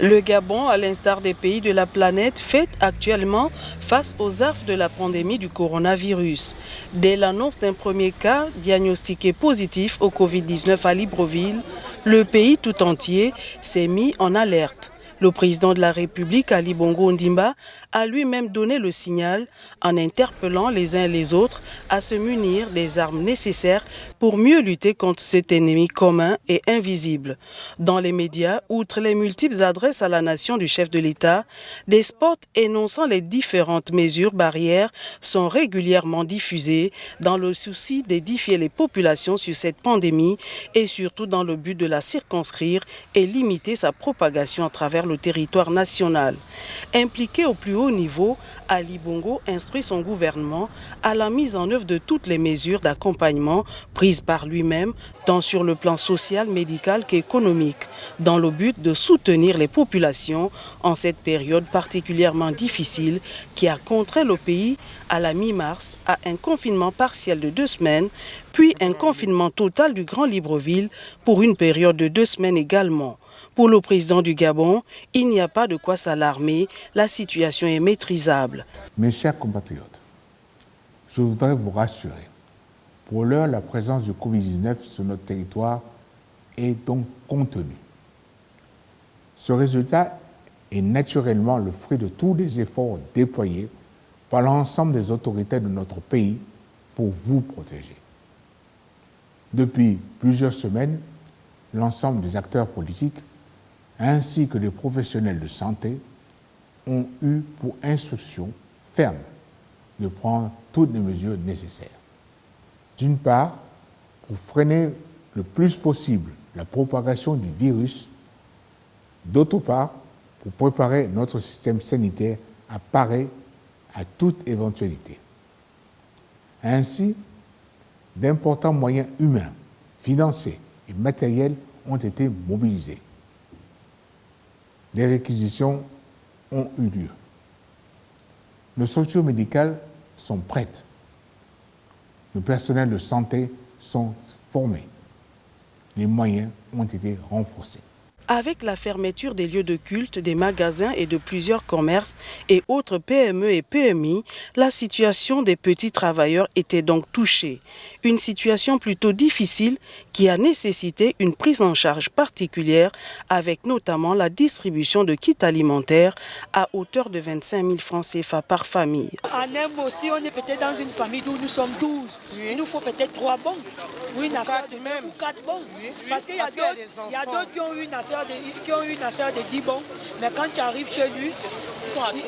Le Gabon, à l'instar des pays de la planète, fait actuellement face aux affres de la pandémie du coronavirus. Dès l'annonce d'un premier cas diagnostiqué positif au Covid-19 à Libreville, le pays tout entier s'est mis en alerte. Le président de la République, Ali Bongo Ondimba, a lui-même donné le signal en interpellant les uns et les autres à se munir des armes nécessaires pour mieux lutter contre cet ennemi commun et invisible. Dans les médias, outre les multiples adresses à la nation du chef de l'État, des spots énonçant les différentes mesures barrières sont régulièrement diffusés dans le souci d'édifier les populations sur cette pandémie et surtout dans le but de la circonscrire et limiter sa propagation à travers le territoire national. Impliqué au plus haut niveau, Ali Bongo instruit son gouvernement à la mise en œuvre de toutes les mesures d'accompagnement prises par lui-même, tant sur le plan social, médical qu'économique, dans le but de soutenir les populations en cette période particulièrement difficile qui a contraint le pays à la mi-mars à un confinement partiel de 2 semaines, puis un confinement total du Grand Libreville pour une période de 2 semaines également. Pour le président du Gabon, il n'y a pas de quoi s'alarmer, la situation est maîtrisable. Mes chers compatriotes, je voudrais vous rassurer. Pour l'heure, la présence du Covid-19 sur notre territoire est donc contenue. Ce résultat est naturellement le fruit de tous les efforts déployés par l'ensemble des autorités de notre pays pour vous protéger. Depuis plusieurs semaines, l'ensemble des acteurs politiques ainsi que les professionnels de santé ont eu pour instruction ferme de prendre toutes les mesures nécessaires. D'une part, pour freiner le plus possible la propagation du virus, d'autre part, pour préparer notre système sanitaire à parer à toute éventualité. Ainsi, d'importants moyens humains, financiers et matériels ont été mobilisés. Des réquisitions ont eu lieu. Nos structures médicales sont prêtes. Nos personnels de santé sont formés. Les moyens ont été renforcés. Avec la fermeture des lieux de culte, des magasins et de plusieurs commerces et autres PME et PMI, la situation des petits travailleurs était donc touchée. Une situation plutôt difficile qui a nécessité une prise en charge particulière avec notamment la distribution de kits alimentaires à hauteur de 25 000 francs CFA par famille. En un mot, si on est peut-être dans une famille où nous sommes 12, il nous faut peut-être 3 bons ou une affaire de 2 ou 4 bons. Parce qu'il y a d'autres qui ont eu une affaire de 10 bons, mais quand tu arrives chez lui,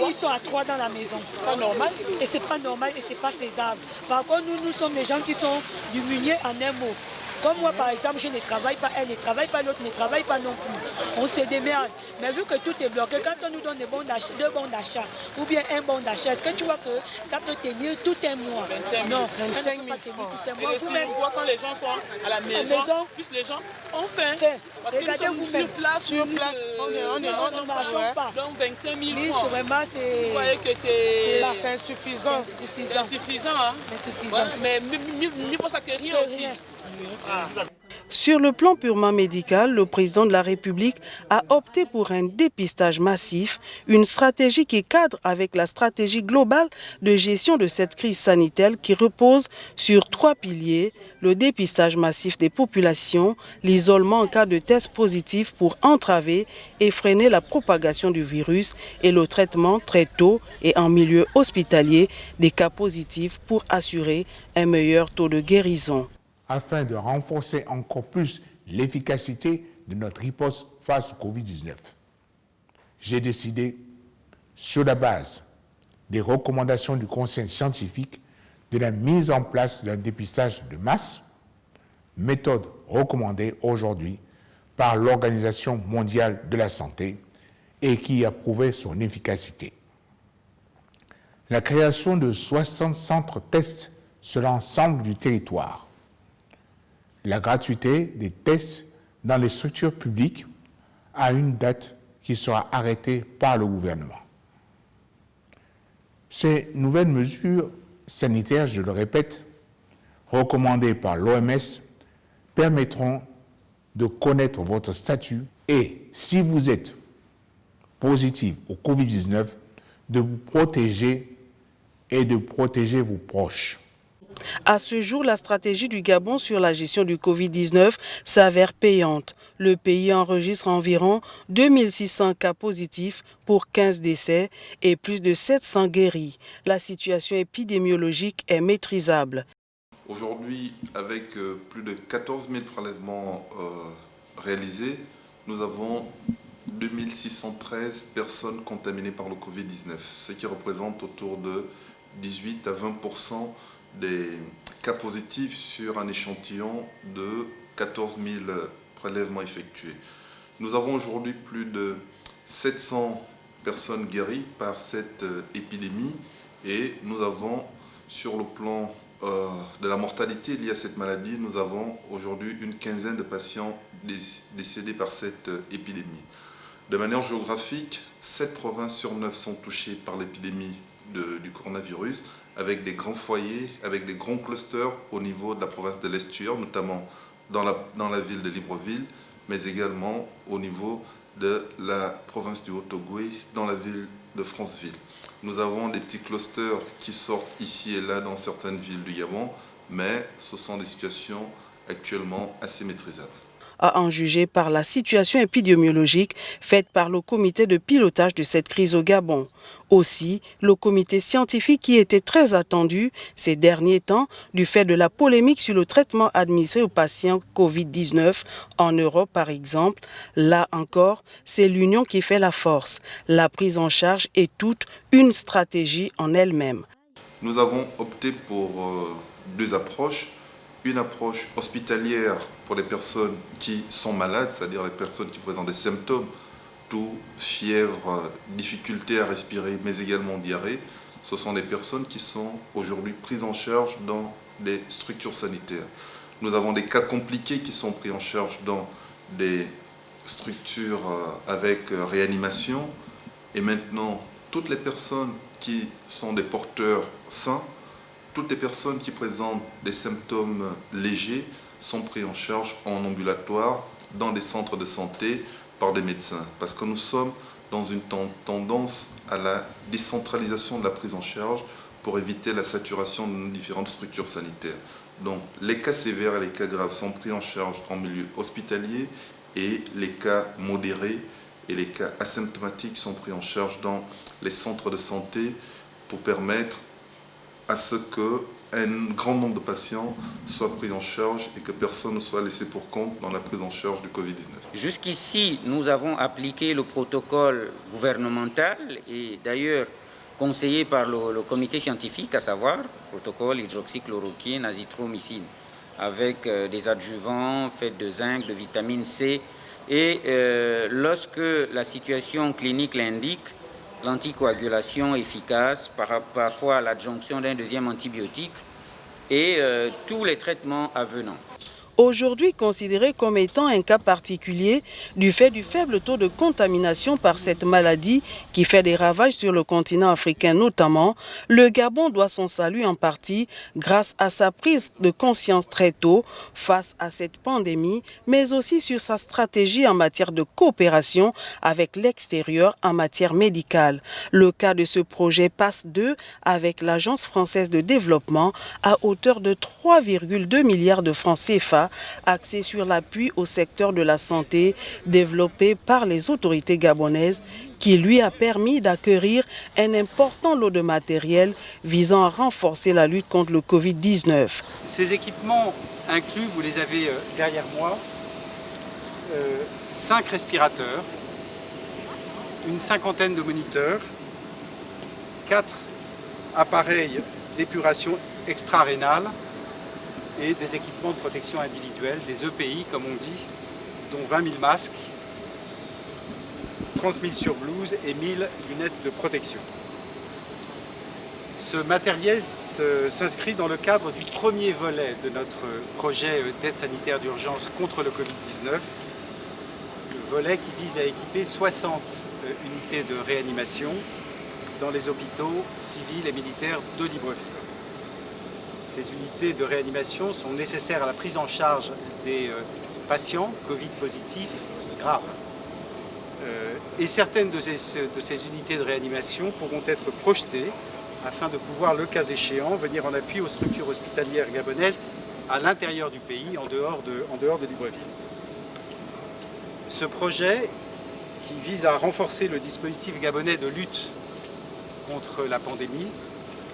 ils sont à 3 dans la maison. C'est pas normal. Et c'est pas normal et c'est pas faisable. Par contre, nous sommes des gens qui sont diminués en un mot. Comme moi, par exemple, je ne travaille pas, elle ne travaille pas, l'autre ne travaille pas non plus. On se démerde. Mais vu que tout est bloqué, quand on nous donne 2 bons d'achat ou bien un bon d'achat, est-ce que tu vois que ça peut tenir tout un mois? 25 000. Non, 25 000 francs. Et vous-même, quand les gens sont à la maison, plus les gens ont faim. Parce que nous sommes sur place, on ne marche pas. Donc 25 000 francs. francs. Vraiment, vous voyez que c'est insuffisant. C'est insuffisant. Hein? Insuffisant. Ouais, mais mieux pour ça que rien aussi. Sur le plan purement médical, le président de la République a opté pour un dépistage massif, une stratégie qui cadre avec la stratégie globale de gestion de cette crise sanitaire qui repose sur 3 piliers, le dépistage massif des populations, l'isolement en cas de test positif pour entraver et freiner la propagation du virus et le traitement très tôt et en milieu hospitalier des cas positifs pour assurer un meilleur taux de guérison. Afin de renforcer encore plus l'efficacité de notre riposte face au Covid-19. J'ai décidé, sur la base des recommandations du Conseil scientifique, de la mise en place d'un dépistage de masse, méthode recommandée aujourd'hui par l'Organisation mondiale de la santé et qui a prouvé son efficacité. La création de 60 centres tests sur l'ensemble du territoire, la gratuité des tests dans les structures publiques à une date qui sera arrêtée par le gouvernement. Ces nouvelles mesures sanitaires, je le répète, recommandées par l'OMS, permettront de connaître votre statut et, si vous êtes positive au Covid-19, de vous protéger et de protéger vos proches. À ce jour, la stratégie du Gabon sur la gestion du Covid-19 s'avère payante. Le pays enregistre environ 2600 cas positifs pour 15 décès et plus de 700 guéris. La situation épidémiologique est maîtrisable. Aujourd'hui, avec plus de 14 000 prélèvements réalisés, nous avons 2613 personnes contaminées par le Covid-19, ce qui représente autour de 18 à 20% des cas positifs sur un échantillon de 14 000 prélèvements effectués. Nous avons aujourd'hui plus de 700 personnes guéries par cette épidémie et nous avons, sur le plan de la mortalité liée à cette maladie, nous avons aujourd'hui une quinzaine de patients décédés par cette épidémie. De manière géographique, 7 provinces sur 9 sont touchées par l'épidémie du coronavirus, avec des grands foyers, avec des grands clusters au niveau de la province de l'Estuaire, notamment dans la ville de Libreville, mais également au niveau de la province du Haut-Ogooué, dans la ville de Franceville. Nous avons des petits clusters qui sortent ici et là dans certaines villes du Gabon, mais ce sont des situations actuellement assez maîtrisables. À en juger par la situation épidémiologique faite par le comité de pilotage de cette crise au Gabon. Aussi, le comité scientifique qui était très attendu ces derniers temps du fait de la polémique sur le traitement administré aux patients Covid-19 en Europe par exemple. Là encore, c'est l'union qui fait la force. La prise en charge est toute une stratégie en elle-même. Nous avons opté pour deux approches. Une approche hospitalière pour les personnes qui sont malades, c'est-à-dire les personnes qui présentent des symptômes, toux, fièvre, difficulté à respirer, mais également diarrhée. Ce sont des personnes qui sont aujourd'hui prises en charge dans des structures sanitaires. Nous avons des cas compliqués qui sont pris en charge dans des structures avec réanimation. Et maintenant, toutes les personnes qui sont des porteurs sains, toutes les personnes qui présentent des symptômes légers sont prises en charge en ambulatoire dans des centres de santé par des médecins. Parce que nous sommes dans une tendance à la décentralisation de la prise en charge pour éviter la saturation de nos différentes structures sanitaires. Donc les cas sévères et les cas graves sont pris en charge en milieu hospitalier et les cas modérés et les cas asymptomatiques sont pris en charge dans les centres de santé pour permettre à ce qu'un grand nombre de patients soient pris en charge et que personne ne soit laissé pour compte dans la prise en charge du Covid-19. Jusqu'ici, nous avons appliqué le protocole gouvernemental et d'ailleurs conseillé par le comité scientifique, à savoir protocole hydroxychloroquine, azithromycine, avec des adjuvants faits de zinc, de vitamine C. Et lorsque la situation clinique l'indique, l'anticoagulation efficace, parfois l'adjonction d'un deuxième antibiotique et tous les traitements avenants. Aujourd'hui considéré comme étant un cas particulier du fait du faible taux de contamination par cette maladie qui fait des ravages sur le continent africain notamment, le Gabon doit son salut en partie grâce à sa prise de conscience très tôt face à cette pandémie, mais aussi sur sa stratégie en matière de coopération avec l'extérieur en matière médicale. Le cas de ce projet PASS-2 avec l'Agence française de développement à hauteur de 3,2 milliards de francs CFA axé sur l'appui au secteur de la santé développé par les autorités gabonaises qui lui a permis d'acquérir un important lot de matériel visant à renforcer la lutte contre le Covid-19. Ces équipements incluent, vous les avez derrière moi, 5 respirateurs, une cinquantaine de moniteurs, 4 appareils d'épuration extra-rénale, et des équipements de protection individuelle, des EPI comme on dit, dont 20 000 masques, 30 000 surblouses et 1000 lunettes de protection. Ce matériel s'inscrit dans le cadre du premier volet de notre projet d'aide sanitaire d'urgence contre le Covid-19, le volet qui vise à équiper 60 unités de réanimation dans les hôpitaux civils et militaires de Libreville. Ces unités de réanimation sont nécessaires à la prise en charge des patients Covid positifs graves. Et certaines de ces unités de réanimation pourront être projetées afin de pouvoir, le cas échéant, venir en appui aux structures hospitalières gabonaises à l'intérieur du pays, en dehors de Libreville. Ce projet, qui vise à renforcer le dispositif gabonais de lutte contre la pandémie,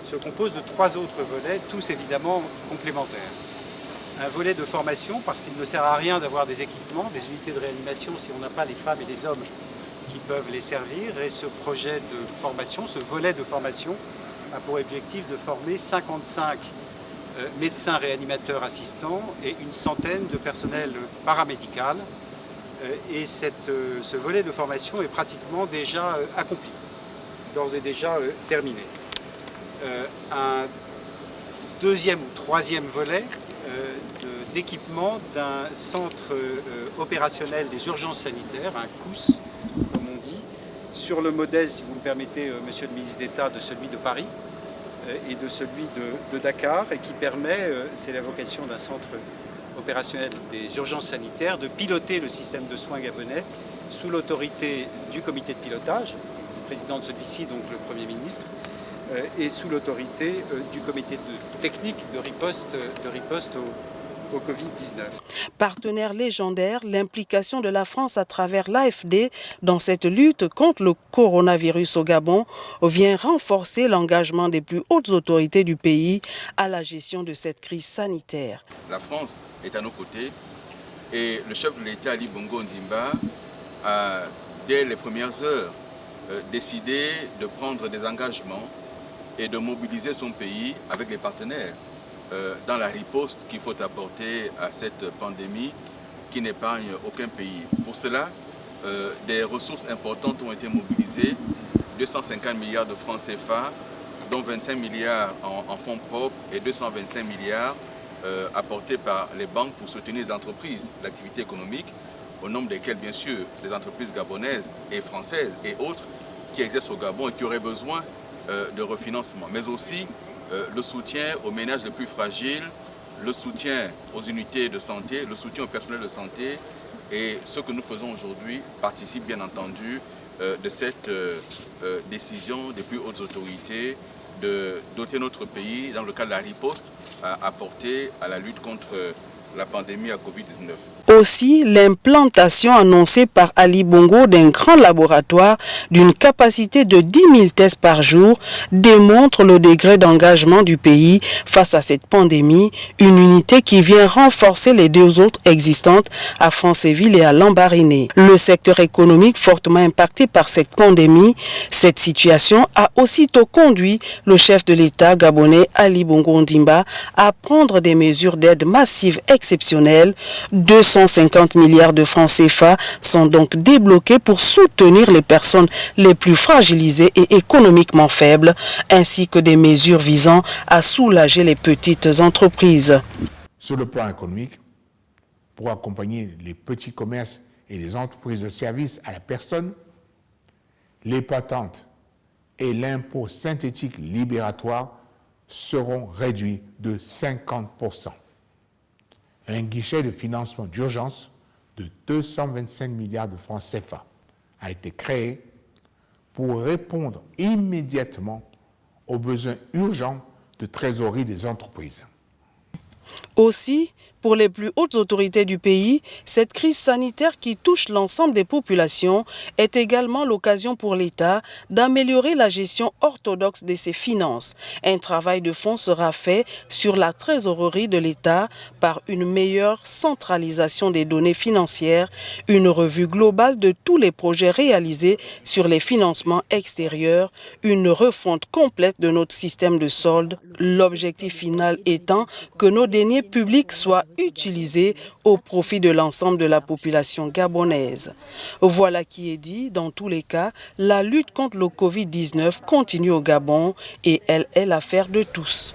se compose de 3 autres volets, tous évidemment complémentaires. Un volet de formation, parce qu'il ne sert à rien d'avoir des équipements, des unités de réanimation, si on n'a pas les femmes et les hommes qui peuvent les servir. Et ce projet de formation, ce volet de formation, a pour objectif de former 55 médecins réanimateurs assistants et une centaine de personnel paramédical. Et ce volet de formation est pratiquement déjà accompli, d'ores et déjà terminé. Un deuxième ou troisième volet d'équipement d'un centre opérationnel des urgences sanitaires, un COUS, comme on dit, sur le modèle, si vous me permettez, Monsieur le ministre d'État, de celui de Paris et de celui de Dakar, et qui permet, c'est la vocation d'un centre opérationnel des urgences sanitaires, de piloter le système de soins gabonais sous l'autorité du comité de pilotage, le président de celui-ci, donc le Premier ministre, et sous l'autorité du comité technique de riposte au Covid-19. Partenaire légendaire, l'implication de la France à travers l'AFD dans cette lutte contre le coronavirus au Gabon vient renforcer l'engagement des plus hautes autorités du pays à la gestion de cette crise sanitaire. La France est à nos côtés et le chef de l'État, Ali Bongo Ondimba, a dès les premières heures décidé de prendre des engagements et de mobiliser son pays avec les partenaires dans la riposte qu'il faut apporter à cette pandémie qui n'épargne aucun pays. Pour cela, des ressources importantes ont été mobilisées, 250 milliards de francs CFA, dont 25 milliards en fonds propres et 225 milliards apportés par les banques pour soutenir les entreprises, l'activité économique, au nombre desquelles, bien sûr, les entreprises gabonaises et françaises et autres qui exercent au Gabon et qui auraient besoin de refinancement, mais aussi le soutien aux ménages les plus fragiles, le soutien aux unités de santé, le soutien au personnel de santé. Et ce que nous faisons aujourd'hui participe bien entendu de cette décision des plus hautes autorités de doter notre pays, dans le cadre de la riposte, à apporter à la lutte contre la pandémie à Covid-19. Aussi, l'implantation annoncée par Ali Bongo d'un grand laboratoire d'une capacité de 10 000 tests par jour démontre le degré d'engagement du pays face à cette pandémie, une unité qui vient renforcer les 2 autres existantes à Franceville et à Lambaréné. Le secteur économique fortement impacté par cette pandémie, cette situation a aussitôt conduit le chef de l'État gabonais Ali Bongo Ondimba à prendre des mesures d'aide massive exceptionnelles. 250 milliards de francs CFA sont donc débloqués pour soutenir les personnes les plus fragilisées et économiquement faibles, ainsi que des mesures visant à soulager les petites entreprises. Sur le plan économique, pour accompagner les petits commerces et les entreprises de services à la personne, les patentes et l'impôt synthétique libératoire seront réduits de 50%. Un guichet de financement d'urgence de 225 milliards de francs CFA a été créé pour répondre immédiatement aux besoins urgents de trésorerie des entreprises. Aussi, pour les plus hautes autorités du pays, cette crise sanitaire qui touche l'ensemble des populations est également l'occasion pour l'État d'améliorer la gestion orthodoxe de ses finances. Un travail de fond sera fait sur la trésorerie de l'État par une meilleure centralisation des données financières, une revue globale de tous les projets réalisés sur les financements extérieurs, une refonte complète de notre système de solde, l'objectif final étant que nos deniers publics soient utilisés au profit de l'ensemble de la population gabonaise. Voilà qui est dit, dans tous les cas, la lutte contre le Covid-19 continue au Gabon et elle est l'affaire de tous.